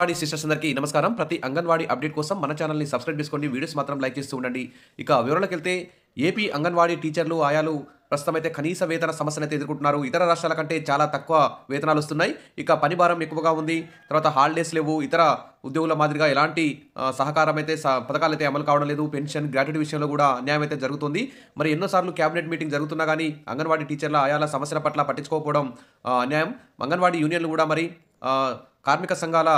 Anganwadi sisters అందరికీ నమస్కారం. ప్రతి అంగన్వాడీ అప్డేట్ కోసం మన ఛానల్‌ని సబ్స్క్రైబ్ చేసుకోండి. వీడియోస్ మాత్రం లైక్ చేస్తూ ఉండండి. ఇక వివరాలకెళ్తే ఏపీ అంగన్వాడీ టీచర్లు, ఆయాలు ప్రస్తుతమైతే కనీస వేతన సమస్యనైతే ఎదుర్కొంటున్నారు. ఇతర రాష్ట్రాల కంటే చాలా తక్కువ వేతనాలొస్తున్నాయి. ఇక పని భారం ఎక్కువగా ఉంది. తర్వాత హాలిడేస్ లేవు. ఇతర ఉద్యోగుల మాదిరిగా ఎలాంటి సహకారం అయితే పథకాలైతే అమలు కావడం లేదు. పెన్షన్, గ్రాట్యుటీ విషయంలో కూడా అన్యాయం అయితే జరుగుతుంది. మరి ఎన్నోసార్లు క్యాబినెట్ మీటింగ్ జరుగుతున్నా గానీ అంగన్వాడీ టీచర్ల, ఆయాల సమస్యల పట్ల పట్టించుకోకపోవడం అన్యాయం. అంగన్వాడీ యూనియన్లు కూడా మరి కార్మిక సంఘాల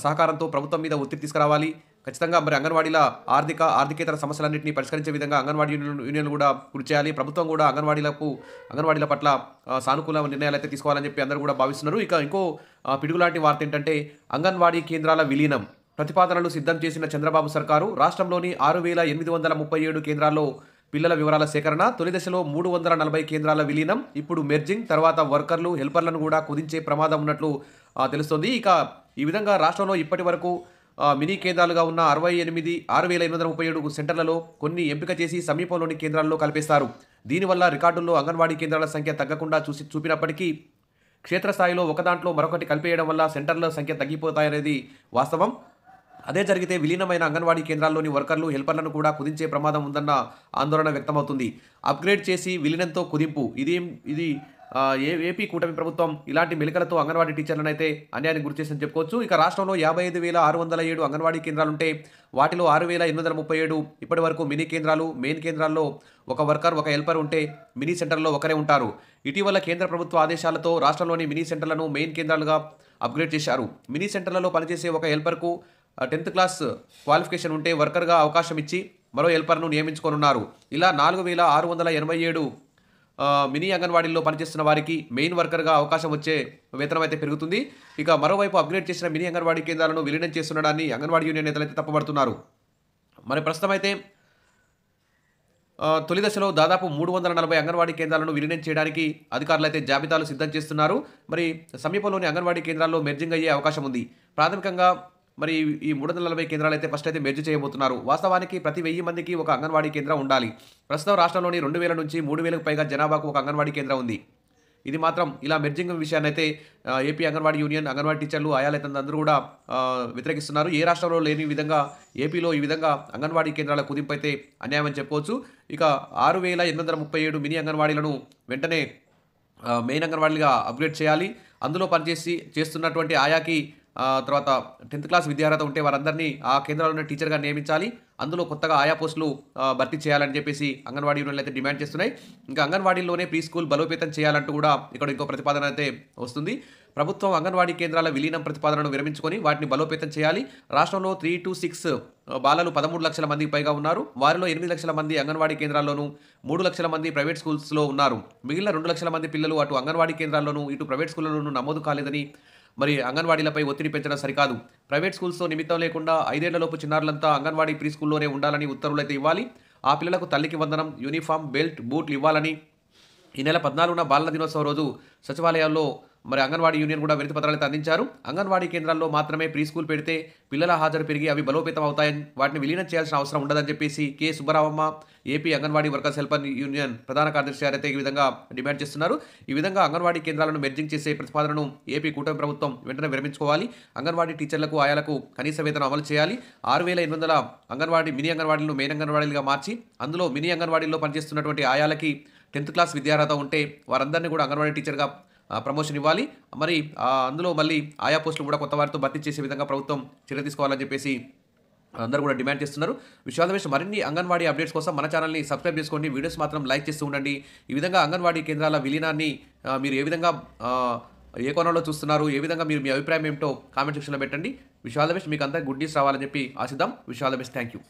సహకారంతో ప్రభుత్వం మీద ఒత్తిడి తీసుకురావాలి. ఖచ్చితంగా మరి ఆర్థికేతర సమస్యలన్నింటినీ పరిష్కరించే విధంగా అంగన్వాడీ యూనియన్లు కూడా కృషి చేయాలి. ప్రభుత్వం కూడా అంగన్వాడీల పట్ల సానుకూల నిర్ణయాలు అయితే తీసుకోవాలని చెప్పి అందరూ కూడా భావిస్తున్నారు. ఇక ఇంకో పిడుగులాంటి వార్త ఏంటంటే అంగన్వాడీ కేంద్రాల విలీనం ప్రతిపాదనలు సిద్ధం చేసిన చంద్రబాబు సర్కారు రాష్ట్రంలోని 6,837 కేంద్రాల్లో పిల్లల వివరాల సేకరణ, తొలి దశలో 340 కేంద్రాల విలీనం, ఇప్పుడు మెర్జింగ్, తర్వాత వర్కర్లు, హెల్పర్లను కూడా కుదించే ప్రమాదం ఉన్నట్లు తెలుస్తోంది. ఇక ఈ విధంగా రాష్ట్రంలో ఇప్పటి వరకు మినీ కేంద్రాలుగా ఉన్న 6,837 సెంటర్లలో కొన్ని ఎంపిక చేసి సమీపంలోని కేంద్రాల్లో కలిపేస్తారు. దీనివల్ల రికార్డుల్లో అంగన్వాడీ కేంద్రాల సంఖ్య తగ్గకుండా చూపినప్పటికీ క్షేత్రస్థాయిలో ఒకదాంట్లో మరొకటి కలిపేయడం వల్ల సెంటర్ల సంఖ్య తగ్గిపోతాయనేది వాస్తవం. అదే జరిగితే విలీనమైన అంగన్వాడీ కేంద్రాల్లోని వర్కర్లు, హెల్పర్లను కూడా కుదించే ప్రమాదం ఉందన్న ఆందోళన వ్యక్తమవుతుంది. అప్గ్రేడ్ చేసి విలీనంతో కుదింపు ఇది ఏపీ కూటమి ప్రభుత్వం ఇలాంటి మెలికలతో అంగన్వాడీ టీచర్లను అయితే అన్యాయానికి గురిచేసిందని చెప్పుకోవచ్చు. ఇక రాష్ట్రంలో 55,607 అంగన్వాడీ కేంద్రాలుంటే వాటిలో 6,837 ఇప్పటి వరకు మినీ కేంద్రాలు. మెయిన్ కేంద్రాల్లో ఒక వర్కర్, ఒక హెల్పర్ ఉంటే మినీ సెంటర్లో ఒకరే ఉంటారు. ఇటీవల కేంద్ర ప్రభుత్వ ఆదేశాలతో రాష్ట్రంలోని మినీ సెంటర్లను మెయిన్ కేంద్రాలుగా అప్గ్రేడ్ చేశారు. మినీ సెంటర్లలో పనిచేసే ఒక హెల్పర్కు 10th క్లాస్ క్వాలిఫికేషన్ ఉంటే వర్కర్గా అవకాశం ఇచ్చి మరో హెల్పర్ను నియమించుకోనున్నారు. ఇలా 4,687 మినీ అంగన్వాడీల్లో పనిచేస్తున్న వారికి మెయిన్ వర్కర్గా అవకాశం వచ్చే వేతనం అయితే పెరుగుతుంది. ఇక మరోవైపు అప్గ్రేడ్ చేసిన మినీ అంగన్వాడీ కేంద్రాలను విలీనం చేస్తుండడాన్ని అంగన్వాడీ యూనియన్ నేతలు అయితే తప్పుపడుతున్నారు. మరి ప్రస్తుతం అయితే తొలి దశలో దాదాపు 340 అంగన్వాడీ కేంద్రాలను విలీనం చేయడానికి అధికారులు అయితే జాబితాలు సిద్ధం చేస్తున్నారు. మరి సమీపంలోని అంగన్వాడీ కేంద్రాల్లో మెర్జింగ్ అయ్యే అవకాశం ఉంది. ప్రాథమికంగా మరి ఈ 340 కేంద్రాలు అయితే ఫస్ట్ అయితే మెర్జ్ చేయబోతున్నారు. వాస్తవానికి ప్రతి 1000 మందికి ఒక అంగన్వాడీ కేంద్రం ఉండాలి. ప్రస్తుతం రాష్ట్రంలోని 2,000 నుంచి 3,000కు పైగా జనాభాకు ఒక అంగన్వాడీ కేంద్రం ఉంది. ఇది మాత్రం ఇలా మెర్జింగ్ విషయాన్ని అయితే ఏపీ అంగన్వాడీ యూనియన్, అంగన్వాడీ టీచర్లు, ఆయాలైతే అందరూ కూడా వ్యతిరేకిస్తున్నారు. ఏ రాష్ట్రంలో లేని విధంగా ఏపీలో ఈ విధంగా అంగన్వాడీ కేంద్రాల కుదింపు అయితే అన్యాయం అని చెప్పుకోవచ్చు. ఇక 6,837 మినీ అంగన్వాడీలను వెంటనే మెయిన్ అంగన్వాడీగా అప్గ్రేడ్ చేయాలి. అందులో చేస్తున్నటువంటి ఆయాకి తర్వాత 10th క్లాస్ విద్యార్హత ఉంటే వారందరినీ ఆ కేంద్రాల్లోనే టీచర్గా నియమించాలి. అందులో కొత్తగా ఆయా పోస్టులు భర్తీ చేయాలని చెప్పేసి అంగన్వాడీ యూనియన్లు అయితే డిమాండ్ చేస్తున్నాయి. ఇంకా అంగన్వాడీల్లోనే ప్రీ స్కూల్ బలోపేతం చేయాలంటూ కూడా ఇక్కడ ఇంకో ప్రతిపాదన అయితే వస్తుంది. ప్రభుత్వం అంగన్వాడీ కేంద్రాల విలీనం ప్రతిపాదనను విరమించుకొని వాటిని బలోపేతం చేయాలి. రాష్ట్రంలో 3 to 6 బాలలు 13 లక్షల మందికి పైగా ఉన్నారు. వారిలో 8 లక్షల మంది అంగన్వాడీ కేంద్రాల్లోనూ, 3 లక్షల మంది ప్రైవేట్ స్కూల్స్లో ఉన్నారు. మిగిలిన 2 లక్షల మంది పిల్లలు అటు అంగన్వాడీ కేంద్రాల్లోనూ ఇటు ప్రైవేట్ స్కూళ్లలోనూ నమోదు కాలేదని మరి అంగన్వాడీలపై ఒత్తిడి పెంచడం సరికాదు. ప్రైవేట్ స్కూల్స్తో నిమిత్తం లేకుండా 5 ఏళ్లలోపు చిన్నారులంతా అంగన్వాడీ ప్రీ స్కూల్లోనే ఉండాలని ఉత్తర్వులు అయితే ఇవ్వాలి. ఆ పిల్లలకు తల్లికి వందనం, యూనిఫామ్, బెల్ట్, బూట్లు ఇవ్వాలని ఈ నెల 14న బాలల దినోత్సవం రోజు సచివాలయాల్లో మరి అంగన్వాడీ యూనియన్ కూడా వినతి పత్రాలు అయితే అందించారు. అంగన్వాడీ కేంద్రాల్లో మాత్రమే ప్రీ స్కూల్ పెడితే పిల్లల హాజరు పెరిగి అవి బలోపేతం అవుతాయని, వాటిని విలీనం చేయాల్సిన అవసరం ఉండదని చెప్పేసి K Subbaramamma, AP anganwadi workers helper union ప్రధాన కార్యదర్శి గారు అయితే ఈ విధంగా డిమాండ్ చేస్తున్నారు. ఈ విధంగా అంగన్వాడీ కేంద్రాలను మెర్జింగ్ చేసే ప్రతిపాదనను ఏపీ కూటమి ప్రభుత్వం వెంటనే విరమించుకోవాలి. అంగన్వాడీ టీచర్లకు, ఆయాలకు కనీస వేతనం అమలు చేయాలి. 6,800 మినీ అంగన్వాడీలను మెయిన్ అంగన్వాడీలుగా మార్చి అందులో మినీ అంగన్వాడీల్లో పనిచేస్తున్నటువంటి ఆయాలకి 10th క్లాస్ విద్యార్హత ఉంటే వారందరినీ కూడా అంగన్వాడీ టీచర్గా ప్రమోషన్ ఇవ్వాలి. మరి అందులో మళ్ళీ ఆయా పోస్టులు కూడా కొత్త వారితో భర్తీ చేసే విధంగా ప్రభుత్వం చర్య తీసుకోవాలని చెప్పేసి అందరూ కూడా డిమాండ్ చేస్తున్నారు. విషయాల మరిన్ని అంగన్వాడీ అప్డేట్స్ కోసం మన ఛానల్ని సబ్స్క్రైబ్ చేసుకోండి. వీడియోస్ మాత్రం లైక్ చేస్తూ ఉండండి. ఈ విధంగా అంగన్వాడీ కేంద్రాల విలీనాన్ని మీరు ఏ విధంగా ఏ కోణంలో చూస్తున్నారు, ఏ విధంగా మీరు మీ అభిప్రాయం ఏమిటో కామెంట్ సెక్షన్లో పెట్టండి. విషయాల మీకు అంతా గుడ్ న్యూస్ రావాలని చెప్పి ఆశిద్దాం. విషయాల థ్యాంక్ యూ.